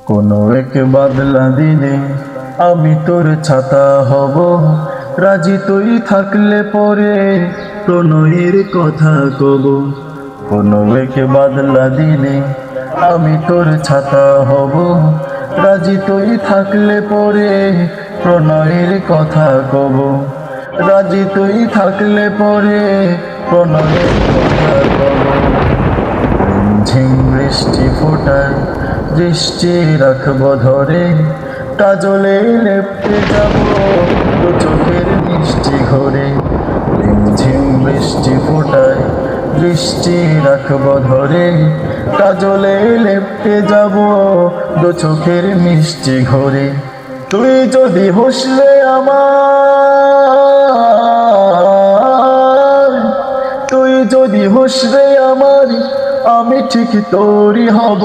কোনো এক বাদলা দিনে আমি তোর ছাতা হব, রাজি তুই থাকলে পরে প্রণয়ের কথা কব। কোনো এক বাদলা দিনে আমি তোর ছাতা হব, রাজি তুই থাকলে পরে প্রণয়ের কথা কব। রাজি তুই থাকলে পরে প্রণয়ের কথা কব। ঝিম বৃষ্টি ফোটায় দৃষ্টি রাখব ধরে, কাজলে লেপটে যাব দু চোখের মিষ্টি ঘরে। ঝিম বৃষ্টি ফোটায় দৃষ্টি রাখব ধরে, কাজলে লেপটে যাব দু চোখের মিষ্টি ঘরে। তুই যদি হসলে আমার, তুই যদি হসলে আমার, আমি ঠিক তোরই হব।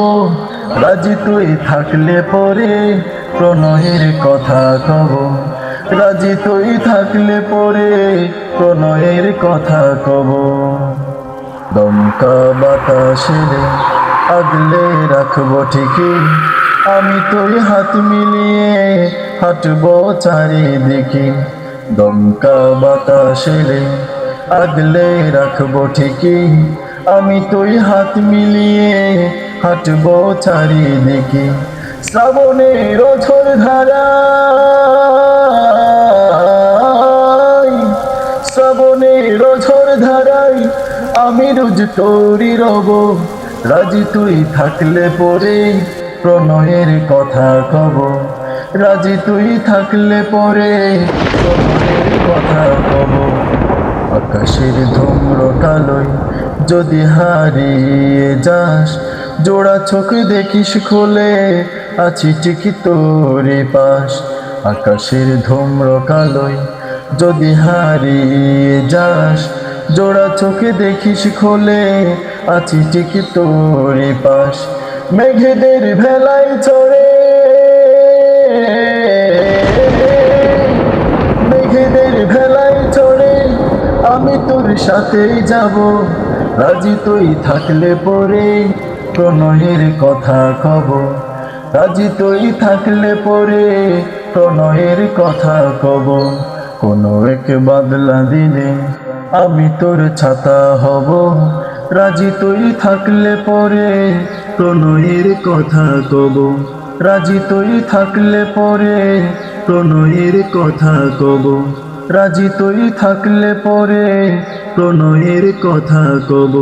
রাজি তুই থাকলে পরে প্রণয়ের কথা কব। রাজি তুই থাকলে পরে প্রণয়ের কথা কব। দমকা বাতাসে আগলে রাখবো ঠিকই, আমি তুই হাত মিলিয়ে হাঁটবো চারিদিকে। দমকা বাতাসে আগলে রাখবো ঠিকই, আমি তুই হাত মিলিয়ে হাঁটবো চারিদিকে। শ্রাবণের ঝড় ধারায়, শ্রাবণের ঝড় ধারায় আমি রোজ তোরই রব। রাজি তুই থাকলে পরে প্রণয়ের কথা কব। রাজি তুই থাকলে পরে প্রণয়ের কথা কব। আকাশের ধূম্র কালোয় যদি হারিয়ে যাস, জোড়া চোখ দেখিস খুলে আছি ঠিক তোরে পাশ। আকাশের ধূম্র কালোয় যদি হারিয়ে যাস, জোড়া চোখে দেখিস খুলে আছি ঠিক তোরে পাশ। মেঘেদের ভেলায় চড়ে, মেঘেদের ভেলায় চড়ে আমি তোর সাথেই যাব। রাজি তুই থাকলে পরে প্রণয়ের কথা কব। রাজি তুই থাকলে পরে প্রণয়ের কথা কব। কোনো এক বাদলা দিনে আমি তোর ছাতা হব, রাজি তুই থাকলে পরে প্রণয়ের কথা কব। রাজি তুই থাকলে পরে প্রণয়ের কথা কব। রাজি তুই থাকলে পরে প্রণয়ের কথা কব।